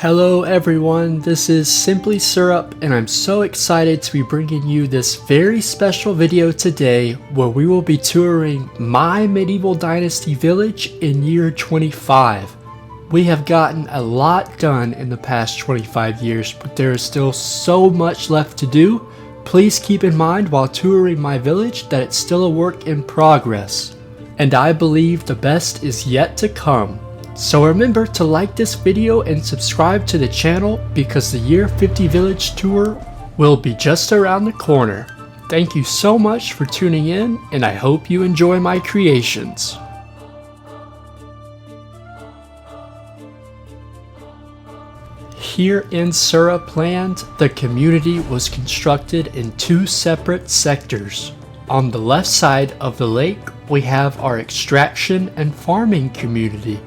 Hello everyone, this is Simply Syrup and I'm so excited to be bringing you this very special video today where we will be touring my medieval dynasty village in year 25. We have gotten a lot done in the past 25 years, but there is still so much left to do. Please keep in mind while touring my village that it's still a work in progress, and I believe the best is yet to come. So remember to like this video and subscribe to the channel because the year 50 village tour will be just around the corner. Thank you so much for tuning in and I hope you enjoy my creations. Here in Syrup Land, the community was constructed in two separate sectors. On the left side of the lake, we have our extraction and farming community.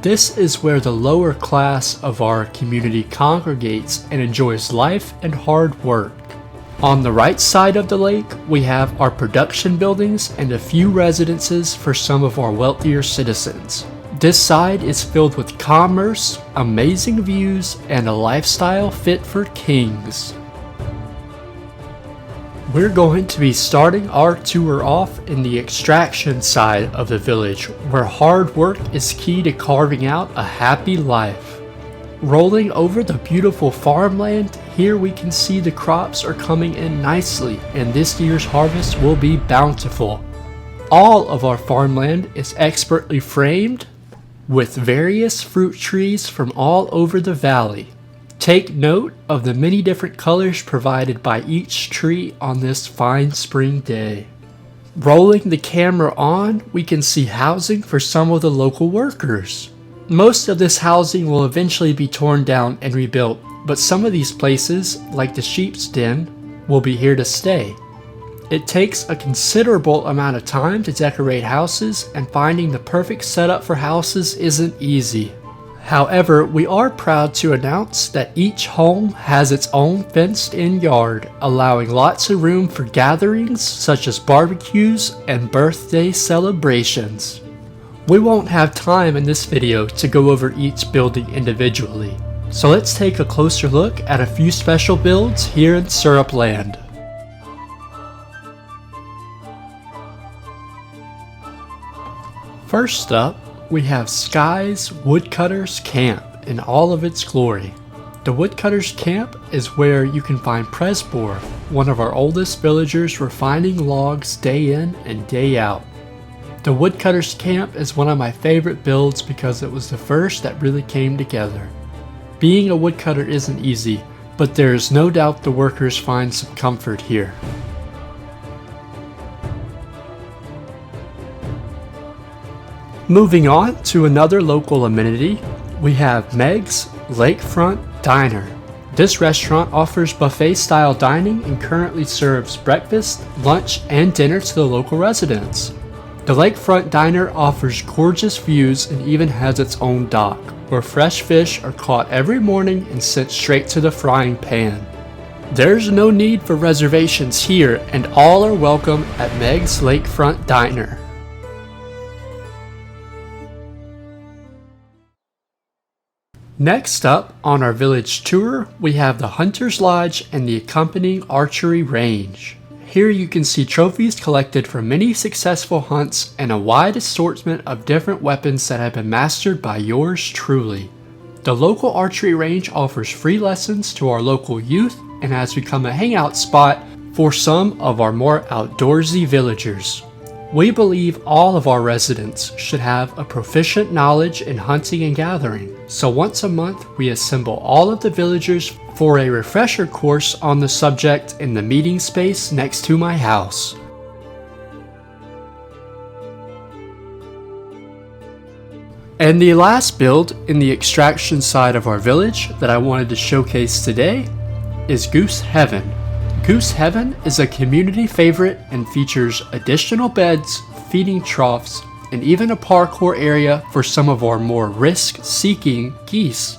This is where the lower class of our community congregates and enjoys life and hard work. On the right side of the lake, we have our production buildings and a few residences for some of our wealthier citizens. This side is filled with commerce, amazing views, and a lifestyle fit for kings. We're going to be starting our tour off in the extraction side of the village, where hard work is key to carving out a happy life. Rolling over the beautiful farmland, here we can see the crops are coming in nicely and this year's harvest will be bountiful. All of our farmland is expertly framed with various fruit trees from all over the valley. Take note of the many different colors provided by each tree on this fine spring day. Rolling the camera on, we can see housing for some of the local workers. Most of this housing will eventually be torn down and rebuilt, but some of these places, like the sheep's den, will be here to stay. It takes a considerable amount of time to decorate houses, and finding the perfect setup for houses isn't easy. However, we are proud to announce that each home has its own fenced-in yard, allowing lots of room for gatherings such as barbecues and birthday celebrations. We won't have time in this video to go over each building individually, so let's take a closer look at a few special builds here in Syrup Land. First up, we have Sky's Woodcutters Camp in all of its glory. The Woodcutters Camp is where you can find Presbor, one of our oldest villagers refining logs day in and day out. The Woodcutters Camp is one of my favorite builds because it was the first that really came together. Being a woodcutter isn't easy, but there is no doubt the workers find some comfort here. Moving on to another local amenity, we have Meg's Lakefront Diner. This restaurant offers buffet-style dining and currently serves breakfast, lunch, and dinner to the local residents. The Lakefront Diner offers gorgeous views and even has its own dock, where fresh fish are caught every morning and sent straight to the frying pan. There's no need for reservations here, and all are welcome at Meg's Lakefront Diner. Next up on our village tour, we have the Hunter's Lodge and the accompanying archery range. Here you can see trophies collected from many successful hunts and a wide assortment of different weapons that have been mastered by yours truly. The local archery range offers free lessons to our local youth and has become a hangout spot for some of our more outdoorsy villagers. We believe all of our residents should have a proficient knowledge in hunting and gathering, so once a month we assemble all of the villagers for a refresher course on the subject in the meeting space next to my house. And the last build in the extraction side of our village that I wanted to showcase today is Goose Heaven. Goose Heaven is a community favorite and features additional beds, feeding troughs, and even a parkour area for some of our more risk-seeking geese.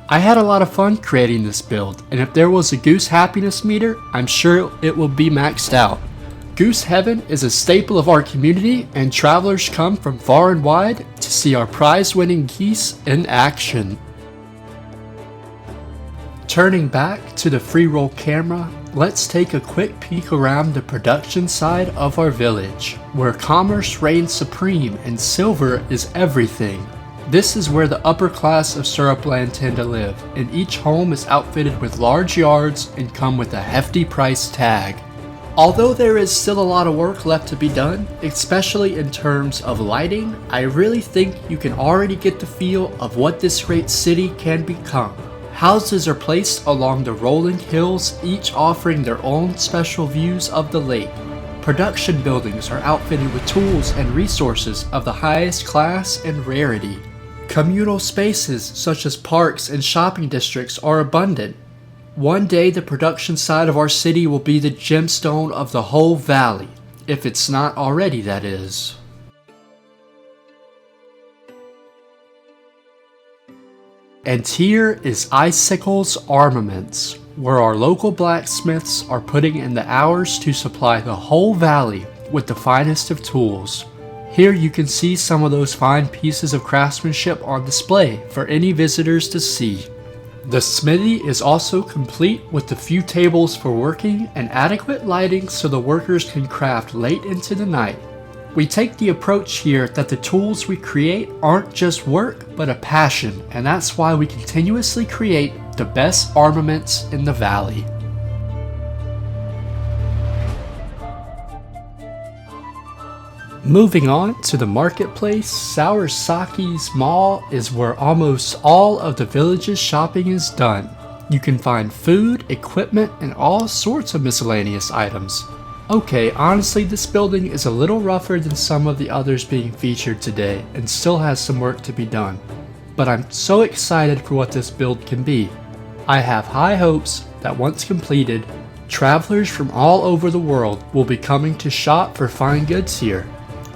I had a lot of fun creating this build, and if there was a goose happiness meter, I'm sure it will be maxed out. Goose Heaven is a staple of our community, and travelers come from far and wide to see our prize-winning geese in action. Turning back to the free roll camera, let's take a quick peek around the production side of our village, where commerce reigns supreme and silver is everything. This is where the upper class of Syrupland tend to live, and each home is outfitted with large yards and come with a hefty price tag. Although there is still a lot of work left to be done, especially in terms of lighting, I really think you can already get the feel of what this great city can become. Houses are placed along the rolling hills, each offering their own special views of the lake. Production buildings are outfitted with tools and resources of the highest class and rarity. Communal spaces such as parks and shopping districts are abundant. One day the production side of our city will be the gemstone of the whole valley, if it's not already, that is. And here is Icicle's Armaments, where our local blacksmiths are putting in the hours to supply the whole valley with the finest of tools. Here you can see some of those fine pieces of craftsmanship on display for any visitors to see. The smithy is also complete with a few tables for working and adequate lighting so the workers can craft late into the night. We take the approach here that the tools we create aren't just work, but a passion, and that's why we continuously create the best armaments in the valley. Moving on to the marketplace, Sour Saki's Mall is where almost all of the village's shopping is done. You can find food, equipment, and all sorts of miscellaneous items. Okay, honestly this building is a little rougher than some of the others being featured today and still has some work to be done. But I'm so excited for what this build can be. I have high hopes that once completed, travelers from all over the world will be coming to shop for fine goods here.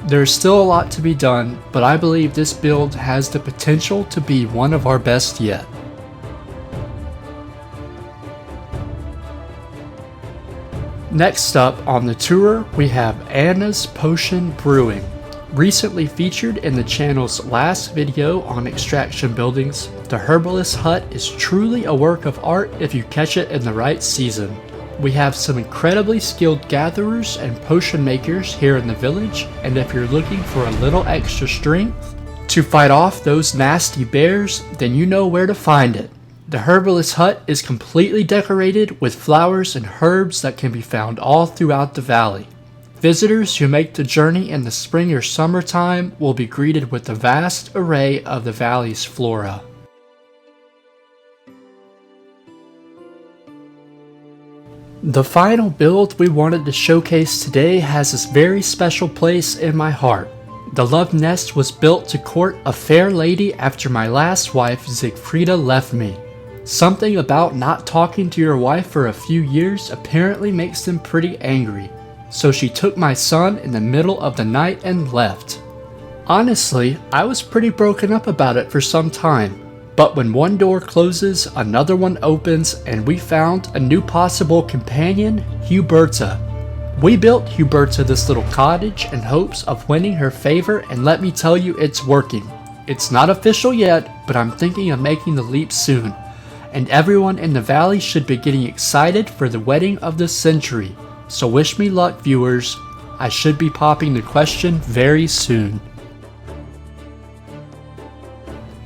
There's still a lot to be done, but I believe this build has the potential to be one of our best yet. Next up on the tour, we have Anna's Potion Brewing. Recently featured in the channel's last video on extraction buildings, the Herbalist Hut is truly a work of art if you catch it in the right season. We have some incredibly skilled gatherers and potion makers here in the village, and if you're looking for a little extra strength to fight off those nasty bears, then you know where to find it. The Herbalist Hut is completely decorated with flowers and herbs that can be found all throughout the valley. Visitors who make the journey in the spring or summertime will be greeted with a vast array of the valley's flora. The final build we wanted to showcase today has this very special place in my heart. The Love Nest was built to court a fair lady after my last wife Siegfrieda left me. Something about not talking to your wife for a few years apparently makes them pretty angry, so she took my son in the middle of the night and left. Honestly, I was pretty broken up about it for some time, but when one door closes, another one opens, and we found a new possible companion, Huberta. We built Huberta this little cottage in hopes of winning her favor, and let me tell you, it's working. It's not official yet, but I'm thinking of making the leap soon. And everyone in the valley should be getting excited for the wedding of the century. So wish me luck, viewers. I should be popping the question very soon.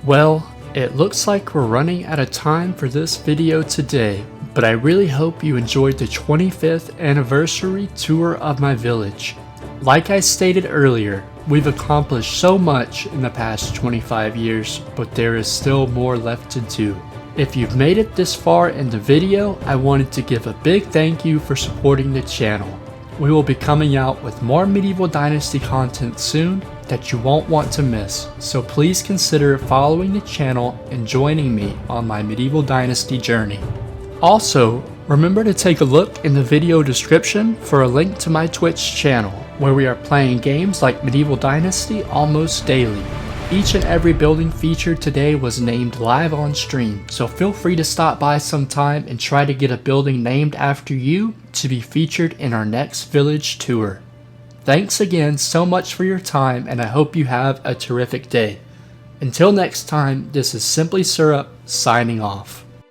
Well, it looks like we're running out of time for this video today, but I really hope you enjoyed the 25th anniversary tour of my village. Like I stated earlier, we've accomplished so much in the past 25 years, but there is still more left to do. If you've made it this far in the video, I wanted to give a big thank you for supporting the channel. We will be coming out with more Medieval Dynasty content soon that you won't want to miss, so please consider following the channel and joining me on my Medieval Dynasty journey. Also, remember to take a look in the video description for a link to my Twitch channel, where we are playing games like Medieval Dynasty almost daily. Each and every building featured today was named live on stream, so feel free to stop by sometime and try to get a building named after you to be featured in our next village tour. Thanks again so much for your time, and I hope you have a terrific day. Until next time, this is Simply Syrup signing off.